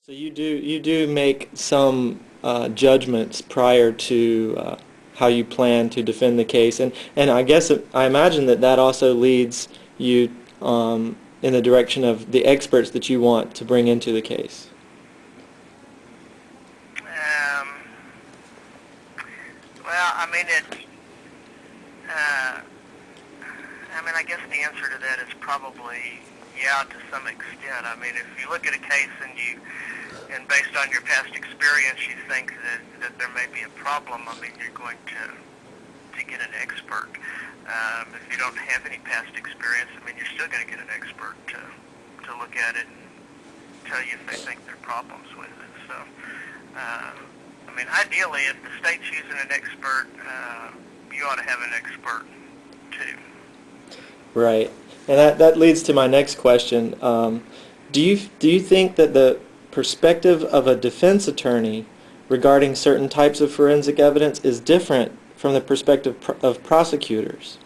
So you do make some judgments prior to how you plan to defend the case, and I imagine that that also leads you in the direction of the experts that you want to bring into the case. Um, well, I mean, uh, I guess the answer to that is probably yeah, to some extent. I mean, if you look at a case and based on your past experience, you think that there may be a problem, I mean, you're going to get an expert. If you don't have any past experience, I mean, you're still going to get an expert to look at it and tell you if they think there are problems with it. So, I mean, ideally, if the state's using an expert, you ought to have an expert too. Right, and that leads to my next question. Do you think that the perspective of a defense attorney regarding certain types of forensic evidence is different from the perspective of prosecutors?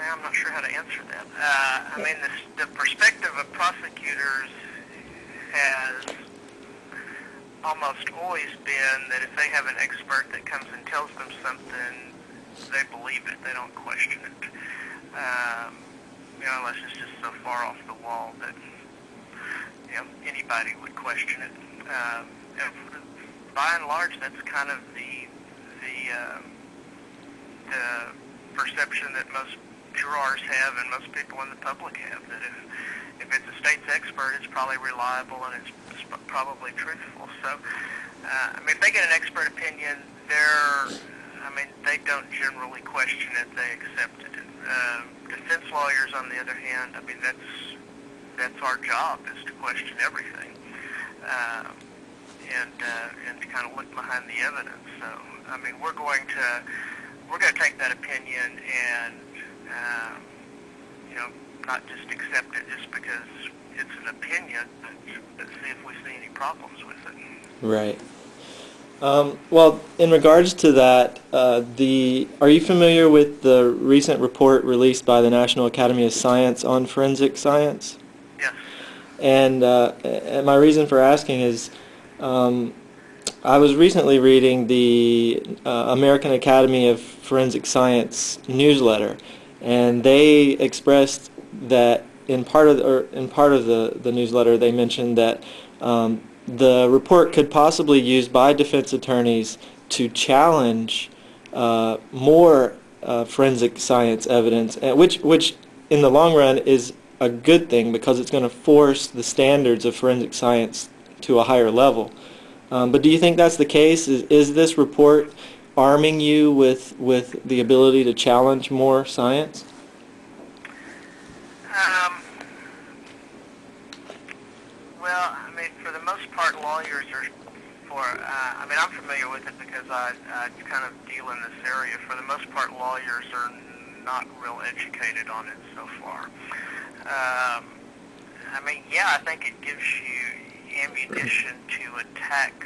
I'm not sure how to answer that. I mean, the perspective of prosecutors has almost always been that if they have an expert that comes and tells them something, they believe it. They don't question it. Unless it's just so far off the wall that anybody would question it. And by and large, that's kind of the perception that most jurors have and most people in the public have, that if it's a state's expert, it's probably reliable and it's probably truthful. So, I mean, if they get an expert opinion, they don't generally question it; they accept it. Defense lawyers, on the other hand, I mean, that's our job, is to question everything, and to kind of look behind the evidence. So, I mean, we're going to take that opinion and not just accept it just because it's an opinion, but see if we see any problems with it. Right. Well, in regards to that, are you familiar with the recent report released by the National Academy of Science on forensic science? Yes. And my reason for asking is, I was recently reading the American Academy of Forensic Science newsletter, and they expressed that in part of the newsletter they mentioned that the report could possibly be used by defense attorneys to challenge more forensic science evidence, which in the long run is a good thing because it's going to force the standards of forensic science to a higher level. But do you think that's the case? Is this report arming you with the ability to challenge more science? Well, I mean, for the most part, lawyers are I'm familiar with it because I kind of deal in this area. For the most part, lawyers are not real educated on it so far. I think it gives you ammunition to attack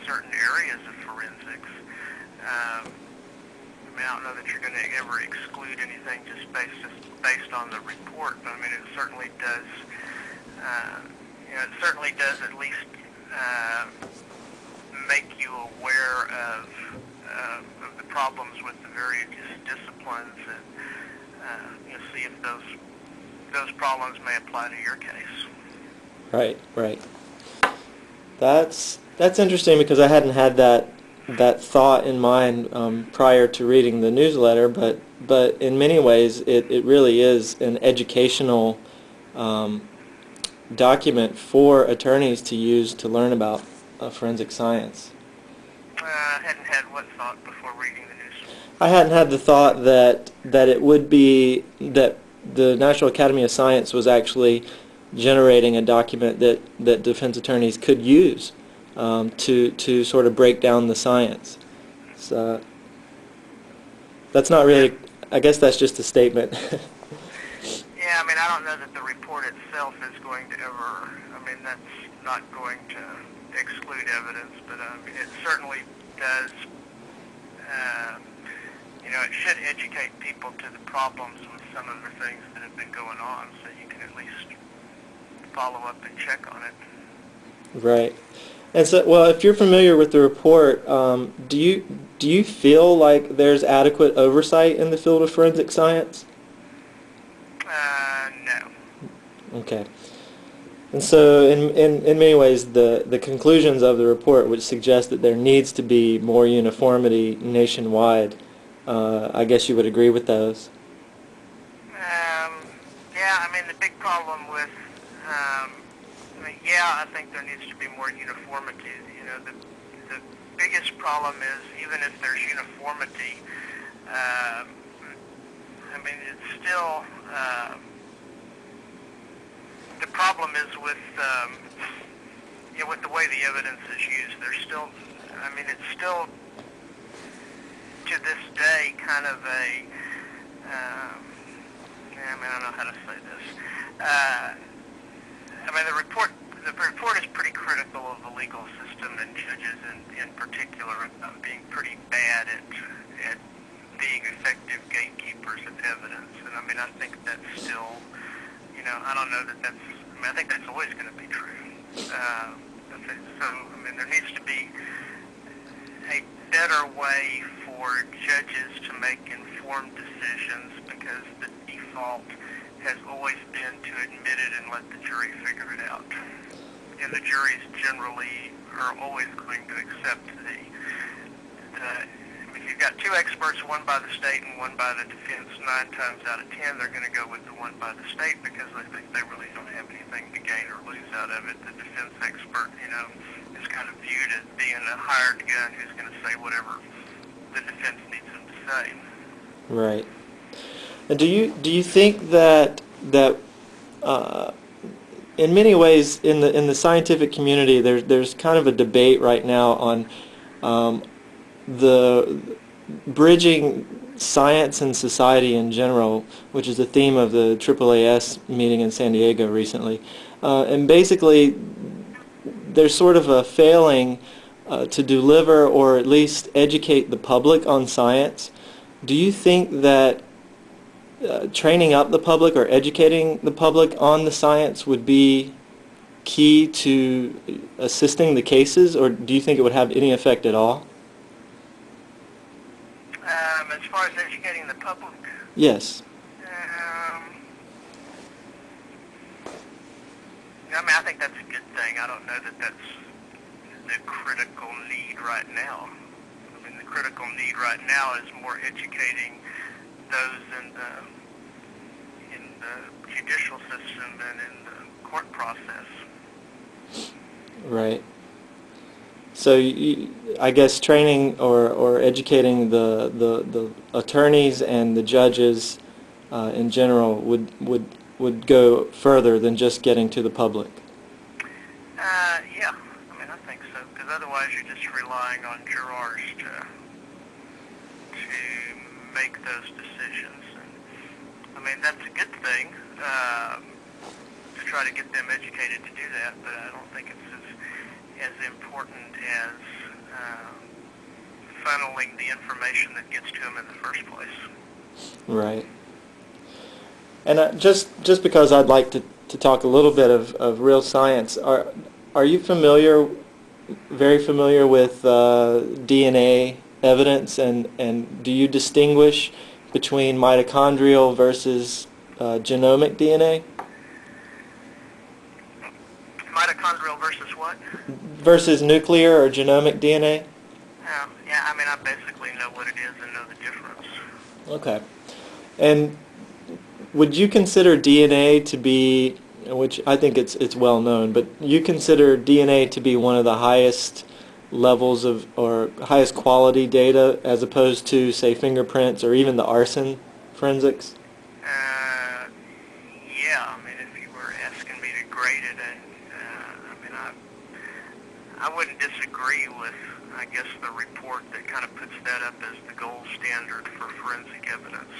certain areas of forensics. I don't know that you're going to ever exclude anything just based on the report, but I mean, it certainly does. It certainly does at least make you aware of the problems with the various disciplines, and see if those problems may apply to your case. Right. That's interesting because I hadn't had that thought in mind prior to reading the newsletter, but in many ways it really is an educational document for attorneys to use to learn about forensic science. I hadn't had what thought before reading the news? I hadn't had the thought that it would be that the National Academy of Science was actually generating a document that defense attorneys could use to sort of break down the science. So that's not really, I guess that's just a statement. Yeah, I don't know that the report itself is going to ever, that's not going to exclude evidence, but it certainly does it should educate people to the problems with some of the things that have been going on, so you can at least follow up and check on it. Right. And so, well, if you're familiar with the report, do you feel like there's adequate oversight in the field of forensic science? No. Okay. And so, in many ways, the conclusions of the report, which suggest that there needs to be more uniformity nationwide, I guess you would agree with those. Yeah, I mean, the big problem with, I think there needs to be more uniformity. The biggest problem is, even if there's uniformity, it's still, the problem is with with the way the evidence is used. There's still, it's still to this day kind of a, I don't know how to say this. The report is pretty critical of the legal system and judges in particular being pretty bad at being effective gatekeepers of evidence. And I think that's still, I don't know that that's, I think that's always going to be true. There needs to be a better way for judges to make informed decisions, because the default has always been to admit it and let the jury figure it out. And the juries generally are always going to accept if you've got two experts, one by the state and one by the defense, 9 times out of 10 they're going to go with the one by the state, because they think they really don't have anything to gain or lose out of it. The defense expert, is kind of viewed as being a hired gun who's going to say whatever the defense needs him to say. Right. And do you think that in many ways in the scientific community there's kind of a debate right now on the bridging science and society in general, which is the theme of the AAAS meeting in San Diego recently, and basically there's sort of a failing to deliver or at least educate the public on science. Do you think that training up the public or educating the public on the science would be key to assisting the cases, or do you think it would have any effect at all? As far as educating the public? Yes. I think that's a good thing. I don't know that that's the critical need right now. The critical need right now is more educating those in the judicial system and in the court process. Right. So I guess training or educating the attorneys and the judges in general would go further than just getting to the public. Yeah, I think so, because otherwise you're just relying on jurors to make those decisions. And that's a good thing to try to get them educated to do that, but I don't think it's as important as funneling the information that gets to them in the first place. Right. And just because I'd like to talk a little bit of real science, are you very familiar with DNA evidence, and do you distinguish between mitochondrial versus genomic DNA? Mitochondrial versus what? Versus nuclear or genomic DNA? Yeah, I basically know what it is and know the difference. Okay. And would you consider DNA to be, which I think it's well known, but you consider DNA to be one of the highest levels of, or highest quality data as opposed to, say, fingerprints or even the arson forensics? Yeah, if you were asking me to grade it, I wouldn't disagree with, I guess, the report that kind of puts that up as the gold standard for forensic evidence.